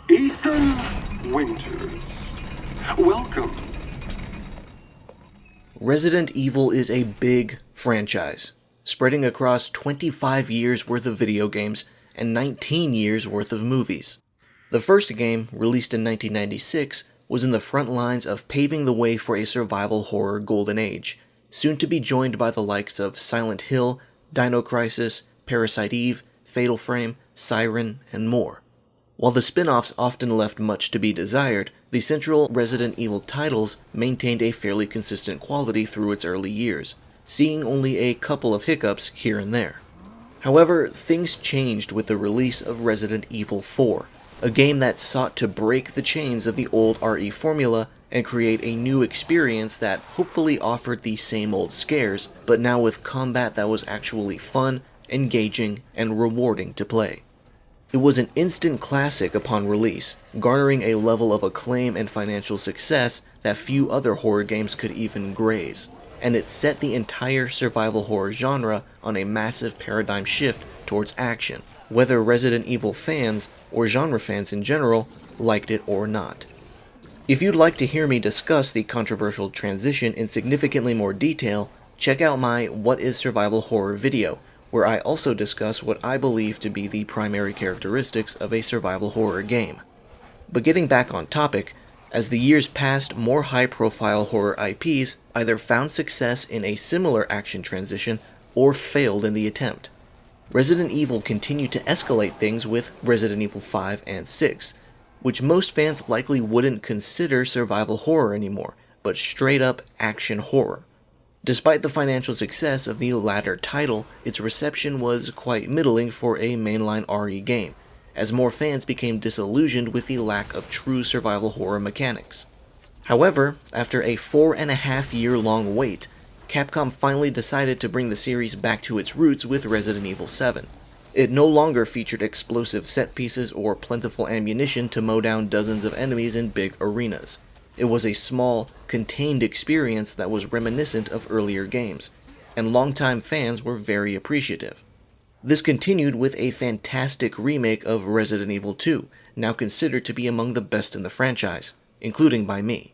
Ethan Winters. Welcome. Resident Evil is a big franchise, spreading across 25 years worth of video games and 19 years worth of movies. The first game, released in 1996, was in the front lines of paving the way for a survival horror golden age, soon to be joined by the likes of Silent Hill, Dino Crisis, Parasite Eve, Fatal Frame, Siren, and more. While the spin-offs often left much to be desired, the central Resident Evil titles maintained a fairly consistent quality through its early years, seeing only a couple of hiccups here and there. However, things changed with the release of Resident Evil 4, a game that sought to break the chains of the old RE formula and create a new experience that hopefully offered the same old scares, but now with combat that was actually fun, engaging, and rewarding to play. It was an instant classic upon release, garnering a level of acclaim and financial success that few other horror games could even graze, and it set the entire survival horror genre on a massive paradigm shift towards action, whether Resident Evil fans, or genre fans in general, liked it or not. If you'd like to hear me discuss the controversial transition in significantly more detail, check out my What is Survival Horror video, where I also discuss what I believe to be the primary characteristics of a survival horror game. But getting back on topic, as the years passed, more high-profile horror IPs either found success in a similar action transition or failed in the attempt. Resident Evil continued to escalate things with Resident Evil 5 and 6, which most fans likely wouldn't consider survival horror anymore, but straight-up action horror. Despite the financial success of the latter title, its reception was quite middling for a mainline RE game, as more fans became disillusioned with the lack of true survival horror mechanics. However, after a 4.5-year-long wait, Capcom finally decided to bring the series back to its roots with Resident Evil 7. It no longer featured explosive set pieces or plentiful ammunition to mow down dozens of enemies in big arenas. It was a small, contained experience that was reminiscent of earlier games, and longtime fans were very appreciative. This continued with a fantastic remake of Resident Evil 2, now considered to be among the best in the franchise, including by me.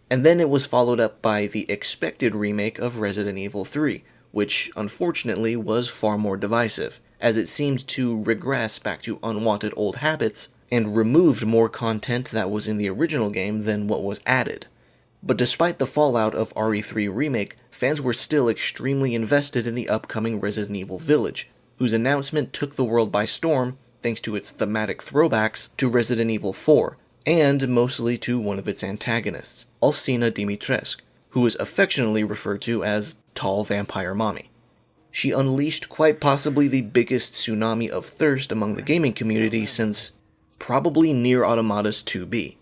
And then it was followed up by the expected remake of Resident Evil 3, which unfortunately was far more divisive, as it seemed to regress back to unwanted old habits and removed more content that was in the original game than what was added. But despite the fallout of RE3 Remake, fans were still extremely invested in the upcoming Resident Evil Village, whose announcement took the world by storm thanks to its thematic throwbacks to Resident Evil 4, and mostly to one of its antagonists, Alcina Dimitrescu, who is affectionately referred to as Tall Vampire Mommy. She unleashed quite possibly the biggest tsunami of thirst among the gaming community since probably Nier Automata's 2B.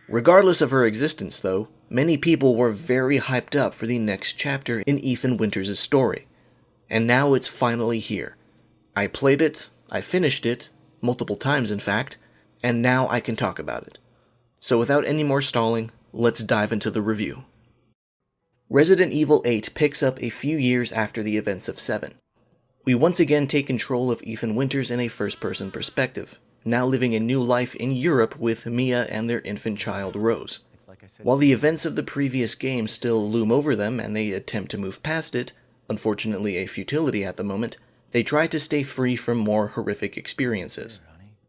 Regardless of her existence though, many people were very hyped up for the next chapter in Ethan Winters' story. And now it's finally here. I played it, I finished it, multiple times in fact, and now I can talk about it. So without any more stalling, let's dive into the review. Resident Evil 8 picks up a few years after the events of 7. We once again take control of Ethan Winters in a first-person perspective, now living a new life in Europe with Mia and their infant child Rose. While the events of the previous game still loom over them and they attempt to move past it, unfortunately a futility at the moment, they try to stay free from more horrific experiences.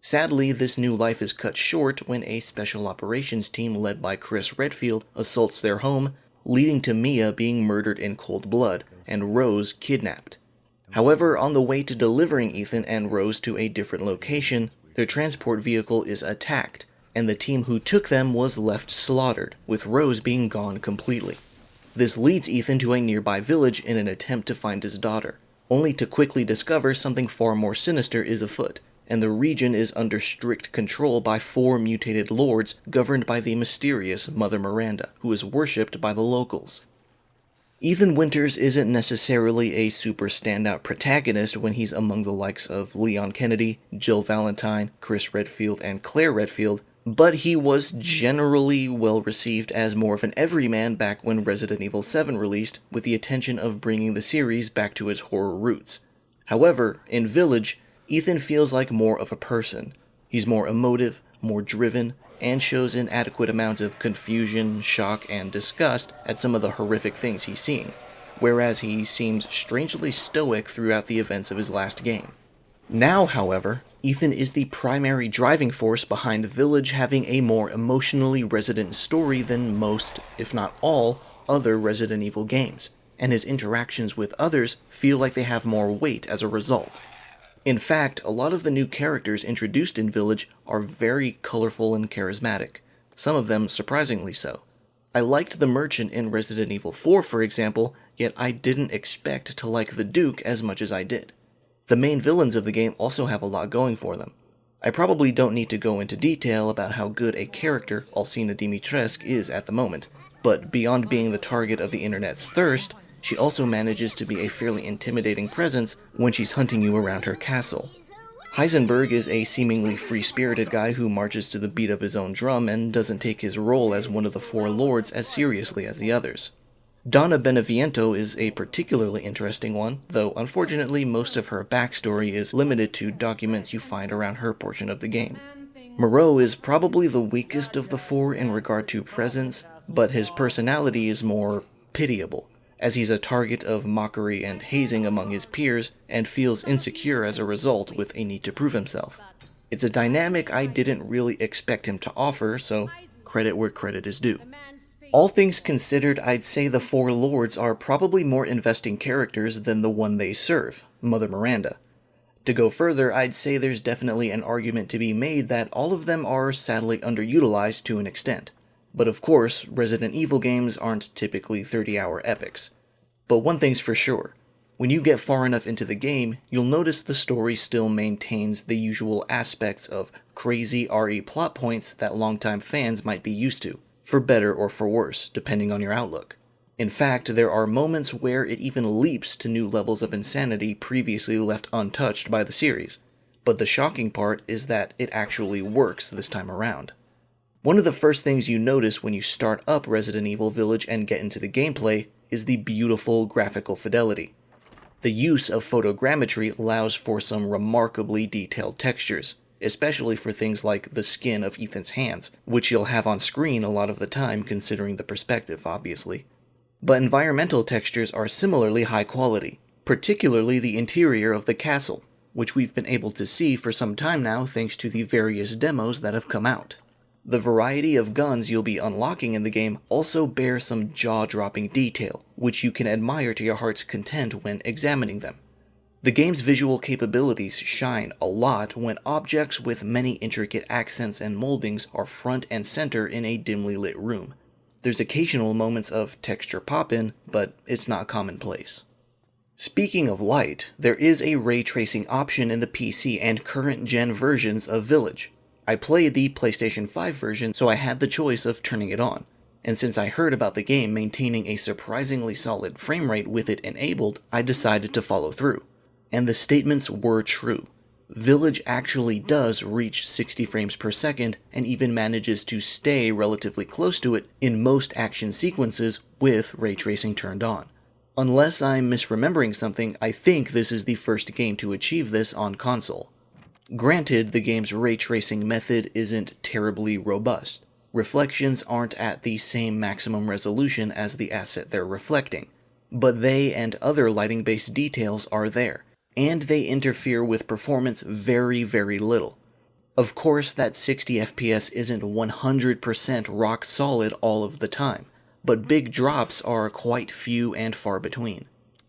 Sadly, this new life is cut short when a special operations team led by Chris Redfield assaults their home, leading to Mia being murdered in cold blood and Rose kidnapped. However, on the way to delivering Ethan and Rose to a different location, their transport vehicle is attacked, and the team who took them was left slaughtered, with Rose being gone completely. This leads Ethan to a nearby village in an attempt to find his daughter, only to quickly discover something far more sinister is afoot, and the region is under strict control by 4 mutated lords governed by the mysterious Mother Miranda, who is worshipped by the locals. Ethan Winters isn't necessarily a super standout protagonist when he's among the likes of Leon Kennedy, Jill Valentine, Chris Redfield, and Claire Redfield, but he was generally well received as more of an everyman back when Resident Evil 7 released, with the intention of bringing the series back to its horror roots. However, in Village, Ethan feels like more of a person. He's more emotive, more driven, and shows an adequate amount of confusion, shock, and disgust at some of the horrific things he's seeing, whereas he seemed strangely stoic throughout the events of his last game. Now, however, Ethan is the primary driving force behind Village having a more emotionally resonant story than most, if not all, other Resident Evil games, and his interactions with others feel like they have more weight as a result. In fact, a lot of the new characters introduced in Village are very colorful and charismatic, some of them surprisingly so. I liked the merchant in Resident Evil 4, for example, yet I didn't expect to like the Duke as much as I did. The main villains of the game also have a lot going for them. I probably don't need to go into detail about how good a character Alcina Dimitrescu is at the moment, but beyond being the target of the internet's thirst, she also manages to be a fairly intimidating presence when she's hunting you around her castle. Heisenberg is a seemingly free-spirited guy who marches to the beat of his own drum and doesn't take his role as one of the four lords as seriously as the others. Donna Beneviento is a particularly interesting one, though unfortunately most of her backstory is limited to documents you find around her portion of the game. Moreau is probably the weakest of the four in regard to presence, but his personality is more pitiable, as he's a target of mockery and hazing among his peers and feels insecure as a result with a need to prove himself. It's a dynamic I didn't really expect him to offer, so credit where credit is due. All things considered, I'd say the four lords are probably more investing characters than the one they serve, Mother Miranda. To go further, I'd say there's definitely an argument to be made that all of them are sadly underutilized to an extent. But of course, Resident Evil games aren't typically 30-hour epics. But one thing's for sure, when you get far enough into the game, you'll notice the story still maintains the usual aspects of crazy RE plot points that longtime fans might be used to, for better or for worse, depending on your outlook. In fact, there are moments where it even leaps to new levels of insanity previously left untouched by the series. But the shocking part is that it actually works this time around. One of the first things you notice when you start up Resident Evil Village and get into the gameplay is the beautiful graphical fidelity. The use of photogrammetry allows for some remarkably detailed textures, especially for things like the skin of Ethan's hands, which you'll have on screen a lot of the time considering the perspective, obviously. But environmental textures are similarly high quality, particularly the interior of the castle, which we've been able to see for some time now thanks to the various demos that have come out. The variety of guns you'll be unlocking in the game also bear some jaw-dropping detail, which you can admire to your heart's content when examining them. The game's visual capabilities shine a lot when objects with many intricate accents and moldings are front and center in a dimly lit room. There's occasional moments of texture pop-in, but it's not commonplace. Speaking of light, there is a ray tracing option in the PC and current-gen versions of Village. I played the PlayStation 5 version, so I had the choice of turning it on. And since I heard about the game maintaining a surprisingly solid frame rate with it enabled, I decided to follow through. And the statements were true. Village actually does reach 60 frames per second and even manages to stay relatively close to it in most action sequences with ray tracing turned on. Unless I'm misremembering something, I think this is the first game to achieve this on console. Granted, the game's ray tracing method isn't terribly robust. Reflections aren't at the same maximum resolution as the asset they're reflecting, but they and other lighting-based details are there, and they interfere with performance very, very little. Of course, that 60 FPS isn't 100% rock solid all of the time, but big drops are quite few and far between.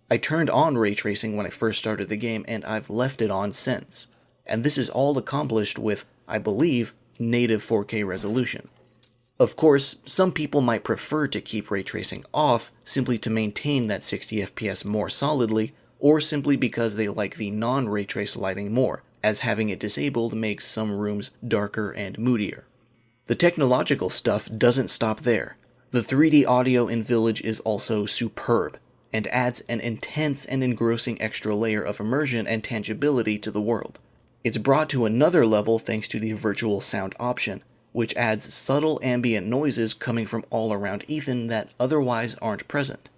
I turned on ray tracing when I first started the game, and I've left it on since. And this is all accomplished with, I believe, native 4K resolution. Of course, some people might prefer to keep ray tracing off simply to maintain that 60 FPS more solidly, or simply because they like the non-ray trace lighting more, as having it disabled makes some rooms darker and moodier. The technological stuff doesn't stop there. The 3D audio in Village is also superb, and adds an intense and engrossing extra layer of immersion and tangibility to the world. It's brought to another level thanks to the virtual sound option, which adds subtle ambient noises coming from all around Ethan that otherwise aren't present.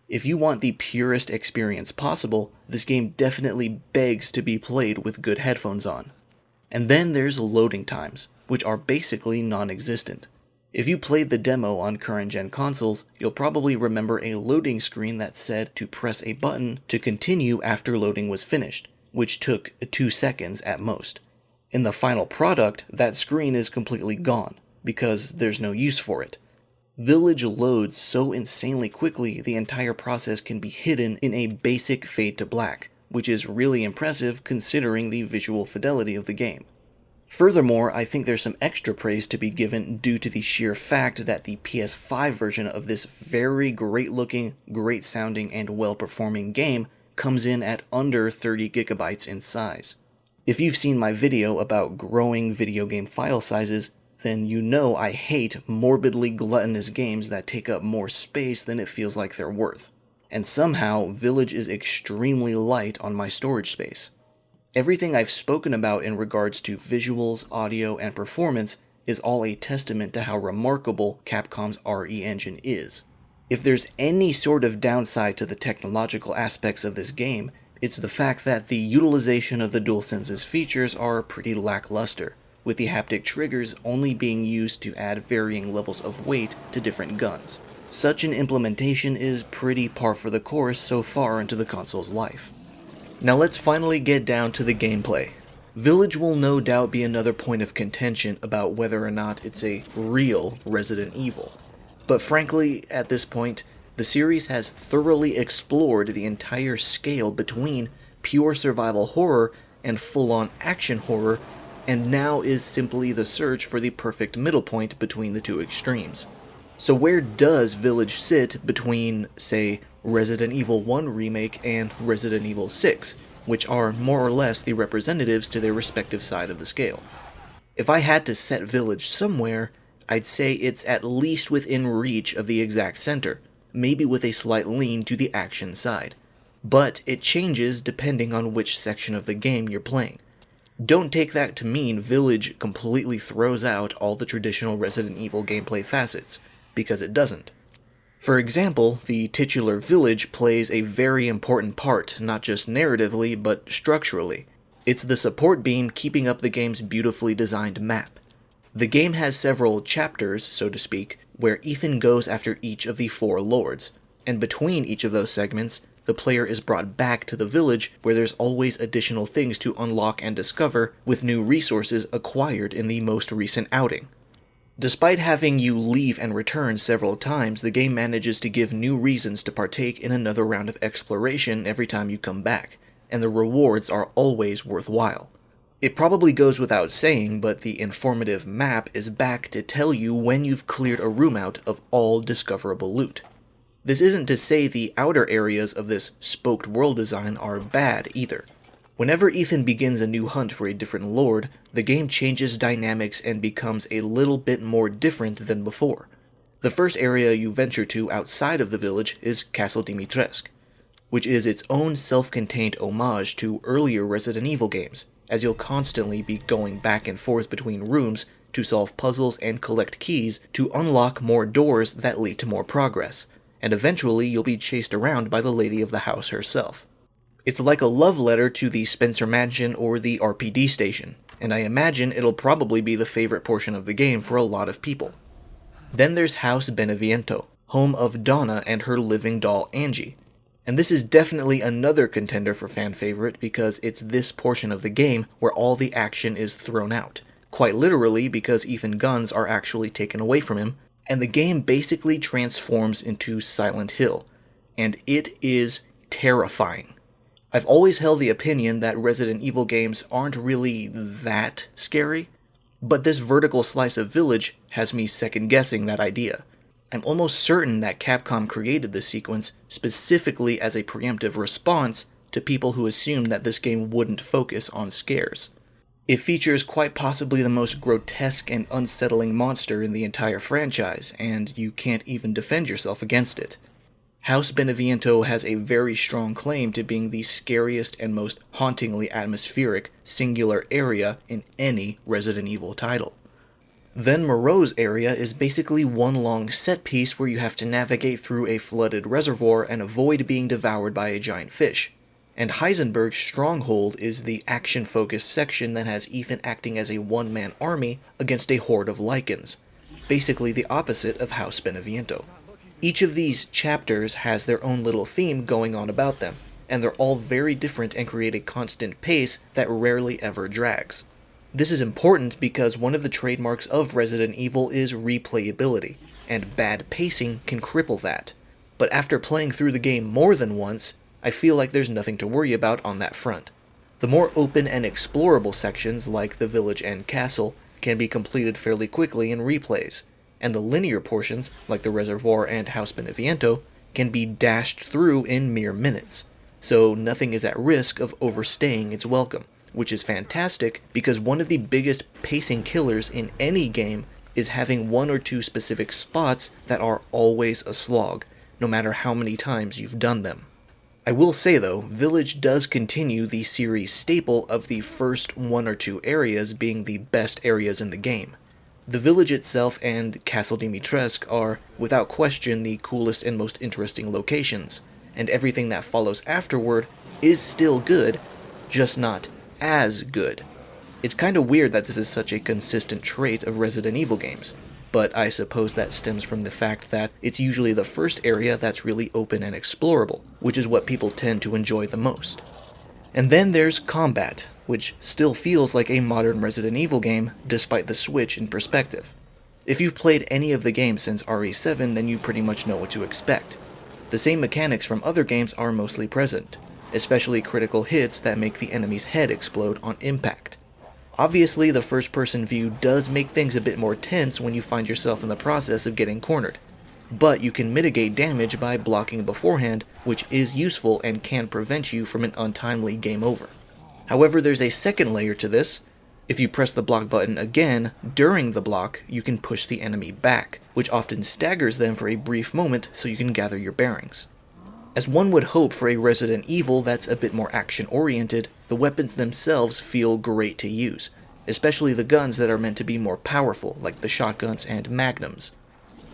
If you want the purest experience possible, this game definitely begs to be played with good headphones on. And then there's loading times, which are basically non-existent. If you played the demo on current-gen consoles, you'll probably remember a loading screen that said to press a button to continue after loading was finished, which took 2 seconds at most. In the final product, that screen is completely gone, because there's no use for it. Village loads so insanely quickly the entire process can be hidden in a basic fade to black, which is really impressive considering the visual fidelity of the game. Furthermore, I think there's some extra praise to be given due to the sheer fact that the PS5 version of this very great looking, great sounding, and well performing game comes in at under 30 gigabytes in size. If you've seen my video about growing video game file sizes, then you know I hate morbidly gluttonous games that take up more space than it feels like they're worth. And somehow, Village is extremely light on my storage space. Everything I've spoken about in regards to visuals, audio, and performance is all a testament to how remarkable Capcom's RE engine is. If there's any sort of downside to the technological aspects of this game, it's the fact that the utilization of the DualSense's features are pretty lackluster, with the haptic triggers only being used to add varying levels of weight to different guns. Such an implementation is pretty par for the course so far into the console's life. Now let's finally get down to the gameplay. Village will no doubt be another point of contention about whether or not it's a real Resident Evil. But frankly, at this point, the series has thoroughly explored the entire scale between pure survival horror and full-on action horror, and now is simply the search for the perfect middle point between the two extremes. So where does Village sit between, say, Resident Evil 1 Remake and Resident Evil 6, which are more or less the representatives to their respective side of the scale? If I had to set Village somewhere, I'd say it's at least within reach of the exact center, maybe with a slight lean to the action side. But it changes depending on which section of the game you're playing. Don't take that to mean Village completely throws out all the traditional Resident Evil gameplay facets, because it doesn't. For example, the titular Village plays a very important part, not just narratively, but structurally. It's the support beam keeping up the game's beautifully designed map. The game has several chapters, so to speak, where Ethan goes after each of the 4 lords, and between each of those segments, the player is brought back to the village where there's always additional things to unlock and discover with new resources acquired in the most recent outing. Despite having you leave and return several times, the game manages to give new reasons to partake in another round of exploration every time you come back, and the rewards are always worthwhile. It probably goes without saying, but the informative map is back to tell you when you've cleared a room out of all discoverable loot. This isn't to say the outer areas of this spoked world design are bad either. Whenever Ethan begins a new hunt for a different lord, the game changes dynamics and becomes a little bit more different than before. The first area you venture to outside of the village is Castle Dimitrescu, which is its own self-contained homage to earlier Resident Evil games, as you'll constantly be going back and forth between rooms to solve puzzles and collect keys to unlock more doors that lead to more progress, and eventually you'll be chased around by the lady of the house herself. It's like a love letter to the Spencer Mansion or the RPD station, and I imagine it'll probably be the favorite portion of the game for a lot of people. Then there's House Beneviento, home of Donna and her living doll Angie. And this is definitely another contender for fan favorite because it's this portion of the game where all the action is thrown out, quite literally because Ethan's guns are actually taken away from him, and the game basically transforms into Silent Hill, and it is terrifying. I've always held the opinion that Resident Evil games aren't really that scary, but this vertical slice of Village has me second-guessing that idea. I'm almost certain that Capcom created this sequence specifically as a preemptive response to people who assumed that this game wouldn't focus on scares. It features quite possibly the most grotesque and unsettling monster in the entire franchise, and you can't even defend yourself against it. House Beneviento has a very strong claim to being the scariest and most hauntingly atmospheric singular area in any Resident Evil title. Then Moreau's area is basically one long set piece where you have to navigate through a flooded reservoir and avoid being devoured by a giant fish. And Heisenberg's Stronghold is the action-focused section that has Ethan acting as a one-man army against a horde of Lycans, basically the opposite of House Beneviento. Each of these chapters has their own little theme going on about them, and they're all very different and create a constant pace that rarely ever drags. This is important because one of the trademarks of Resident Evil is replayability, and bad pacing can cripple that. But after playing through the game more than once, I feel like there's nothing to worry about on that front. The more open and explorable sections, like the village and castle, can be completed fairly quickly in replays, and the linear portions, like the reservoir and House Beneviento, can be dashed through in mere minutes, so nothing is at risk of overstaying its welcome, which is fantastic because one of the biggest pacing killers in any game is having one or two specific spots that are always a slog, no matter how many times you've done them. I will say though, Village does continue the series staple of the first one or two areas being the best areas in the game. The village itself and Castle Dimitrescu are, without question, the coolest and most interesting locations, and everything that follows afterward is still good, just not as good. It's kinda weird that this is such a consistent trait of Resident Evil games, but I suppose that stems from the fact that it's usually the first area that's really open and explorable, which is what people tend to enjoy the most. And then there's combat, which still feels like a modern Resident Evil game despite the switch in perspective. If you've played any of the games since RE7, then you pretty much know what to expect. The same mechanics from other games are mostly present, especially critical hits that make the enemy's head explode on impact. Obviously, the first-person view does make things a bit more tense when you find yourself in the process of getting cornered, but you can mitigate damage by blocking beforehand, which is useful and can prevent you from an untimely game over. However, there's a second layer to this. If you press the block button again during the block, you can push the enemy back, which often staggers them for a brief moment so you can gather your bearings. As one would hope for a Resident Evil that's a bit more action-oriented, the weapons themselves feel great to use, especially the guns that are meant to be more powerful, like the shotguns and magnums.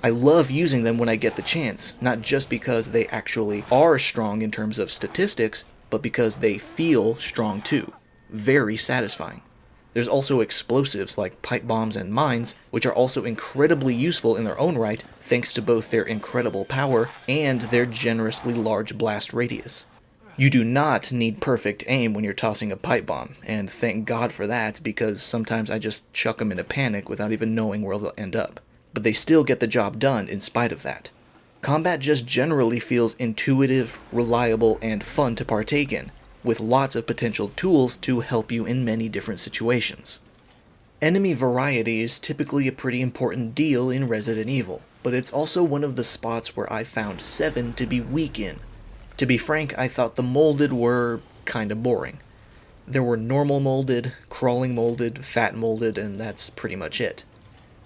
I love using them when I get the chance, not just because they actually are strong in terms of statistics, but because they feel strong too. Very satisfying. There's also explosives like pipe bombs and mines, which are also incredibly useful in their own right, thanks to both their incredible power and their generously large blast radius. You do not need perfect aim when you're tossing a pipe bomb, and thank God for that, because sometimes I just chuck them in a panic without even knowing where they'll end up. But they still get the job done in spite of that. Combat just generally feels intuitive, reliable, and fun to partake in, with lots of potential tools to help you in many different situations. Enemy variety is typically a pretty important deal in Resident Evil, but it's also one of the spots where I found 7 to be weak in. To be frank, I thought the molded were kinda boring. There were normal molded, crawling molded, fat molded, and that's pretty much it.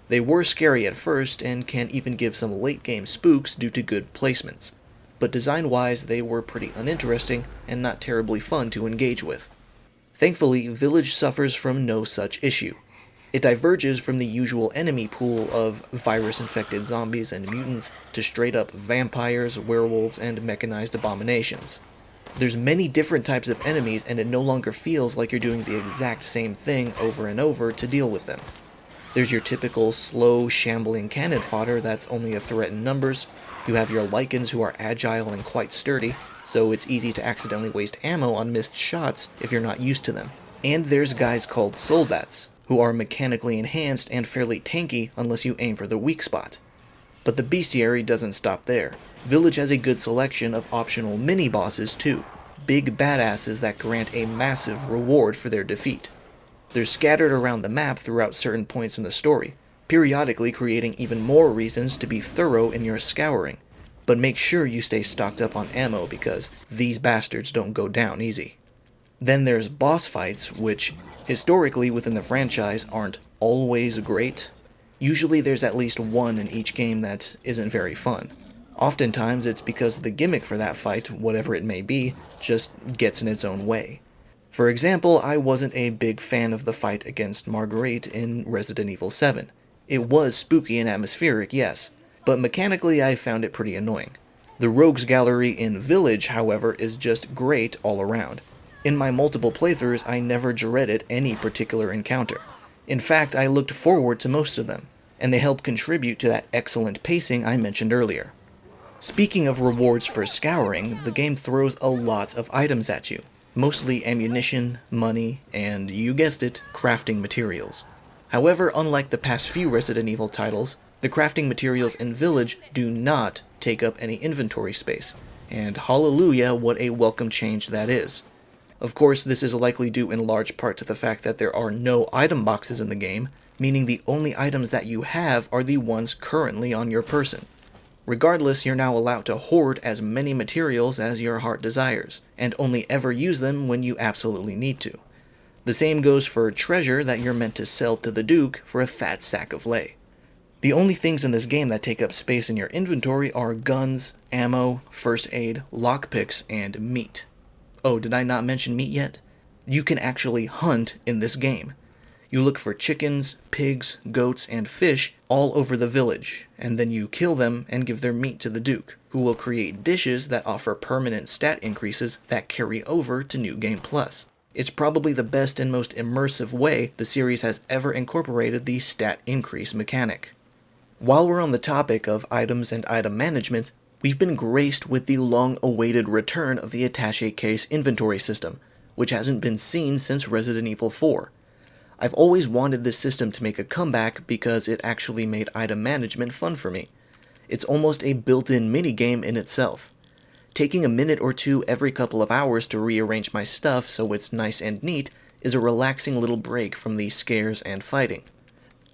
They were scary at first, and can even give some late-game spooks due to good placements, but design-wise they were pretty uninteresting and not terribly fun to engage with. Thankfully, Village suffers from no such issue. It diverges from the usual enemy pool of virus-infected zombies and mutants to straight-up vampires, werewolves, and mechanized abominations. There's many different types of enemies, and it no longer feels like you're doing the exact same thing over and over to deal with them. There's your typical slow, shambling cannon fodder that's only a threat in numbers. You have your Lycans who are agile and quite sturdy, so it's easy to accidentally waste ammo on missed shots if you're not used to them. And there's guys called Soldats, who are mechanically enhanced and fairly tanky unless you aim for the weak spot. But the bestiary doesn't stop there. Village has a good selection of optional mini-bosses too, big badasses that grant a massive reward for their defeat. They're scattered around the map throughout certain points in the story, periodically creating even more reasons to be thorough in your scouring, but make sure you stay stocked up on ammo because these bastards don't go down easy. Then there's boss fights, which, historically within the franchise, aren't always great. Usually there's at least one in each game that isn't very fun. Oftentimes it's because the gimmick for that fight, whatever it may be, just gets in its own way. For example, I wasn't a big fan of the fight against Marguerite in Resident Evil 7. It was spooky and atmospheric, yes, but mechanically I found it pretty annoying. The rogues gallery in Village, however, is just great all around. In my multiple playthroughs, I never dreaded any particular encounter. In fact, I looked forward to most of them, and they help contribute to that excellent pacing I mentioned earlier. Speaking of rewards for scouring, the game throws a lot of items at you, mostly ammunition, money, and, you guessed it, crafting materials. However, unlike the past few Resident Evil titles, the crafting materials in Village do not take up any inventory space, and hallelujah, what a welcome change that is. Of course, this is likely due in large part to the fact that there are no item boxes in the game, meaning the only items that you have are the ones currently on your person. Regardless, you're now allowed to hoard as many materials as your heart desires, and only ever use them when you absolutely need to. The same goes for treasure that you're meant to sell to the Duke for a fat sack of lay. The only things in this game that take up space in your inventory are guns, ammo, first aid, lockpicks, and meat. Oh, did I not mention meat yet? You can actually hunt in this game. You look for chickens, pigs, goats, and fish all over the village, and then you kill them and give their meat to the Duke, who will create dishes that offer permanent stat increases that carry over to New Game Plus. It's probably the best and most immersive way the series has ever incorporated the stat increase mechanic. While we're on the topic of items and item management, we've been graced with the long-awaited return of the attaché case inventory system, which hasn't been seen since Resident Evil 4. I've always wanted this system to make a comeback because it actually made item management fun for me. It's almost a built-in minigame in itself. Taking a minute or two every couple of hours to rearrange my stuff so it's nice and neat is a relaxing little break from the scares and fighting.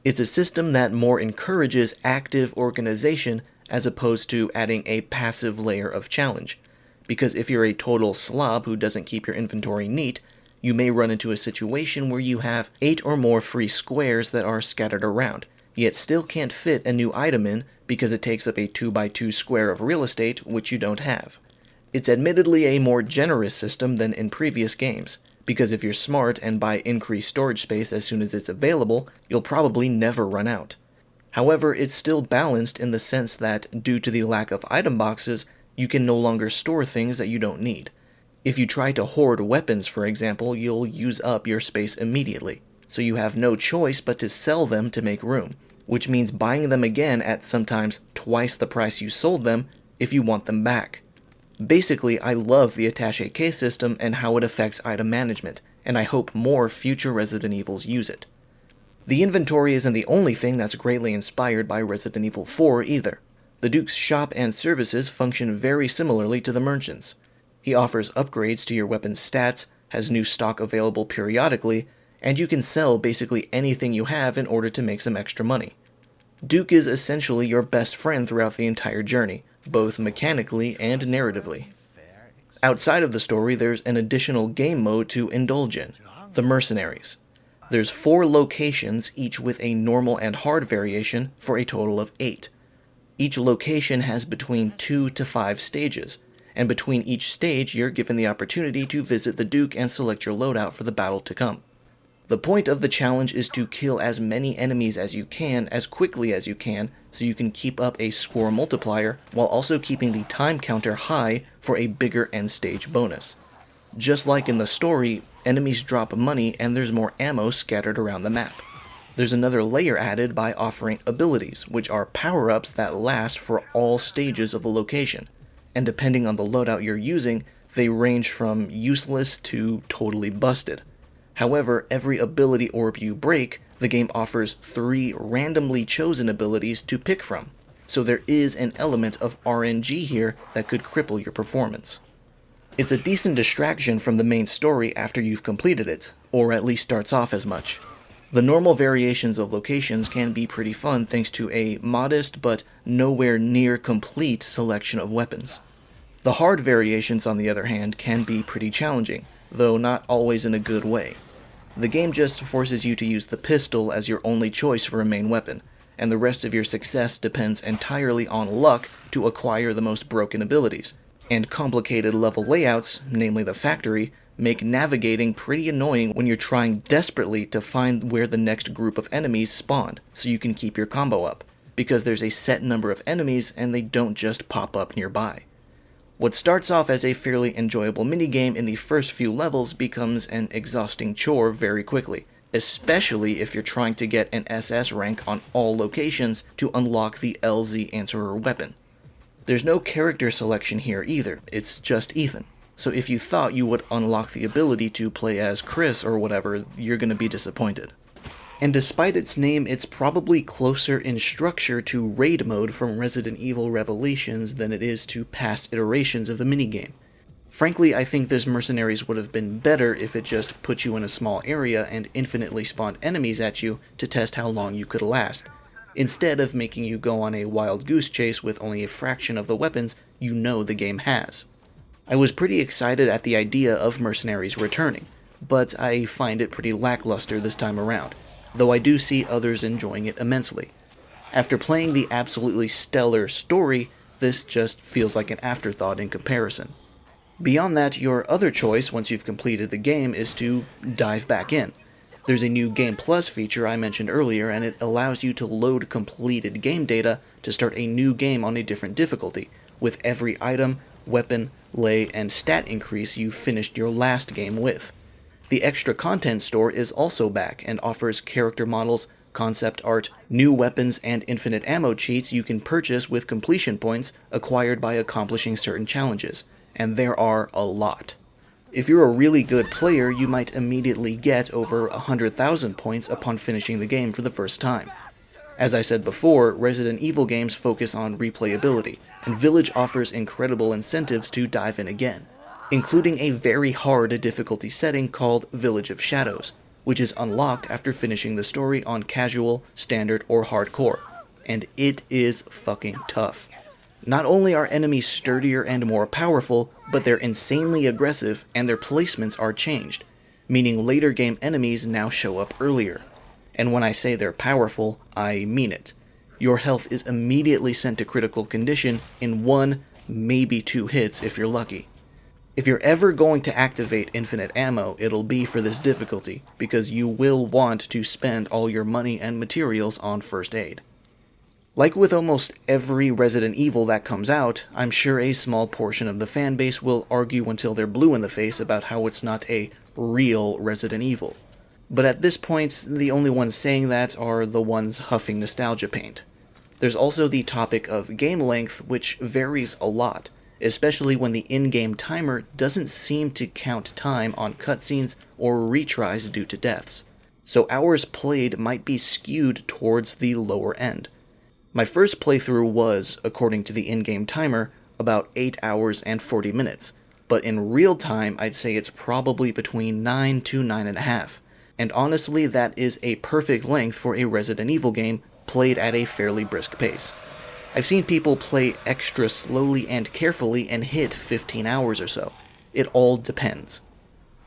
It's a system that more encourages active organization as opposed to adding a passive layer of challenge, because if you're a total slob who doesn't keep your inventory neat, you may run into a situation where you have 8 or more free squares that are scattered around, yet still can't fit a new item in because it takes up a 2x2 square of real estate which you don't have. It's admittedly a more generous system than in previous games, because if you're smart and buy increased storage space as soon as it's available, you'll probably never run out. However, it's still balanced in the sense that, due to the lack of item boxes, you can no longer store things that you don't need. If you try to hoard weapons, for example, you'll use up your space immediately, so you have no choice but to sell them to make room, which means buying them again at sometimes twice the price you sold them if you want them back. Basically, I love the attaché case system and how it affects item management, and I hope more future Resident Evils use it. The inventory isn't the only thing that's greatly inspired by Resident Evil 4 either. The Duke's shop and services function very similarly to the merchants. He offers upgrades to your weapon's stats, has new stock available periodically, and you can sell basically anything you have in order to make some extra money. Duke is essentially your best friend throughout the entire journey, both mechanically and narratively. Outside of the story, there's an additional game mode to indulge in, the Mercenaries. There's 4 locations, each with a normal and hard variation, for a total of 8. Each location has between 2 to 5 stages, and between each stage you're given the opportunity to visit the Duke and select your loadout for the battle to come. The point of the challenge is to kill as many enemies as you can as quickly as you can so you can keep up a score multiplier while also keeping the time counter high for a bigger end stage bonus. Just like in the story, enemies drop money and there's more ammo scattered around the map. There's another layer added by offering abilities, which are power-ups that last for all stages of the location, and depending on the loadout you're using, they range from useless to totally busted. However, every ability orb you break, the game offers 3 randomly chosen abilities to pick from, so there is an element of RNG here that could cripple your performance. It's a decent distraction from the main story after you've completed it, or at least starts off as much. The normal variations of locations can be pretty fun thanks to a modest but nowhere near complete selection of weapons. The hard variations, on the other hand, can be pretty challenging, though not always in a good way. The game just forces you to use the pistol as your only choice for a main weapon, and the rest of your success depends entirely on luck to acquire the most broken abilities, and complicated level layouts, namely the factory, make navigating pretty annoying when you're trying desperately to find where the next group of enemies spawned so you can keep your combo up, because there's a set number of enemies and they don't just pop up nearby. What starts off as a fairly enjoyable minigame in the first few levels becomes an exhausting chore very quickly, especially if you're trying to get an SS rank on all locations to unlock the LZ Answerer weapon. There's no character selection here either, it's just Ethan. So if you thought you would unlock the ability to play as Chris or whatever, you're gonna be disappointed. And despite its name, it's probably closer in structure to raid mode from Resident Evil Revelations than it is to past iterations of the minigame. Frankly, I think this Mercenaries would have been better if it just put you in a small area and infinitely spawned enemies at you to test how long you could last, instead of making you go on a wild goose chase with only a fraction of the weapons you know the game has. I was pretty excited at the idea of Mercenaries returning, but I find it pretty lackluster this time around, though I do see others enjoying it immensely. After playing the absolutely stellar story, this just feels like an afterthought in comparison. Beyond that, your other choice once you've completed the game is to dive back in. There's a new Game Plus feature I mentioned earlier, and it allows you to load completed game data to start a new game on a different difficulty, with every item, weapon, lay, and stat increase you finished your last game with. The extra content store is also back and offers character models, concept art, new weapons, and infinite ammo cheats you can purchase with completion points acquired by accomplishing certain challenges, and there are a lot. If you're a really good player, you might immediately get over 100,000 points upon finishing the game for the first time. As I said before, Resident Evil games focus on replayability, and Village offers incredible incentives to dive in again, including a very hard difficulty setting called Village of Shadows, which is unlocked after finishing the story on casual, standard, or hardcore, and it is fucking tough. Not only are enemies sturdier and more powerful, but they're insanely aggressive and their placements are changed, meaning later game enemies now show up earlier. And when I say they're powerful, I mean it. Your health is immediately sent to critical condition in 1, maybe 2 hits if you're lucky. If you're ever going to activate infinite ammo, it'll be for this difficulty, because you will want to spend all your money and materials on first aid. Like with almost every Resident Evil that comes out, I'm sure a small portion of the fanbase will argue until they're blue in the face about how it's not a real Resident Evil. But at this point, the only ones saying that are the ones huffing nostalgia paint. There's also the topic of game length, which varies a lot, especially when the in-game timer doesn't seem to count time on cutscenes or retries due to deaths. So hours played might be skewed towards the lower end. My first playthrough was, according to the in-game timer, about 8 hours and 40 minutes, but in real time I'd say it's probably between 9 to 9.5. And honestly, that is a perfect length for a Resident Evil game played at a fairly brisk pace. I've seen people play extra slowly and carefully and hit 15 hours or so. It all depends.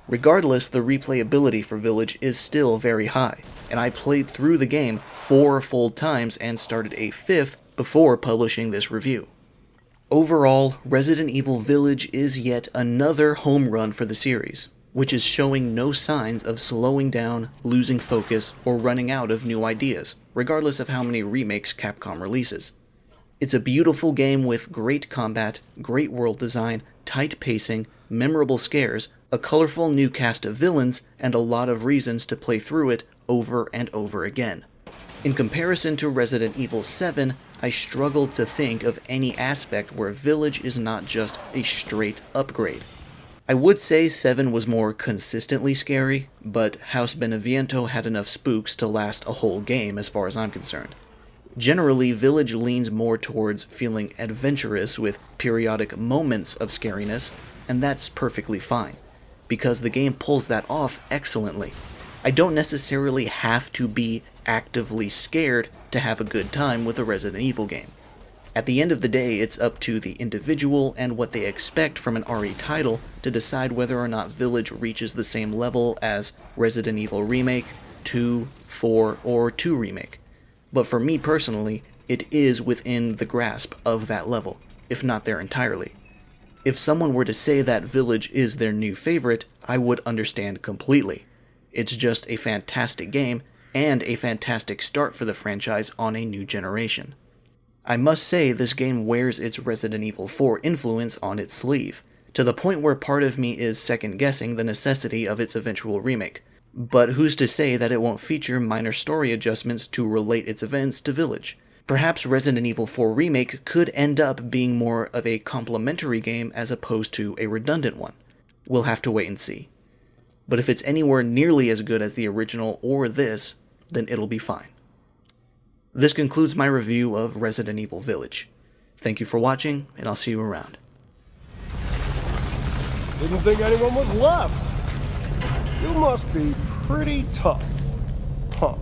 Regardless, the replayability for Village is still very high, and I played through the game 4 full times and started a 5th before publishing this review. Overall, Resident Evil Village is yet another home run for the series, which is showing no signs of slowing down, losing focus, or running out of new ideas, regardless of how many remakes Capcom releases. It's a beautiful game with great combat, great world design, tight pacing, memorable scares, a colorful new cast of villains, and a lot of reasons to play through it over and over again. In comparison to Resident Evil 7, I struggled to think of any aspect where Village is not just a straight upgrade. I would say 7 was more consistently scary, but House Beneviento had enough spooks to last a whole game as far as I'm concerned. Generally, Village leans more towards feeling adventurous with periodic moments of scariness, and that's perfectly fine, because the game pulls that off excellently. I don't necessarily have to be actively scared to have a good time with a Resident Evil game. At the end of the day, it's up to the individual and what they expect from an RE title to decide whether or not Village reaches the same level as Resident Evil Remake, 2, 4, or 2 Remake. But for me personally, it is within the grasp of that level, if not there entirely. If someone were to say that Village is their new favorite, I would understand completely. It's just a fantastic game, and a fantastic start for the franchise on a new generation. I must say this game wears its Resident Evil 4 influence on its sleeve, to the point where part of me is second-guessing the necessity of its eventual remake. But who's to say that it won't feature minor story adjustments to relate its events to Village? Perhaps Resident Evil 4 Remake could end up being more of a complementary game as opposed to a redundant one. We'll have to wait and see. But if it's anywhere nearly as good as the original or this, then it'll be fine. This concludes my review of Resident Evil Village. Thank you for watching, and I'll see you around. Didn't think anyone was left. You must be pretty tough, huh?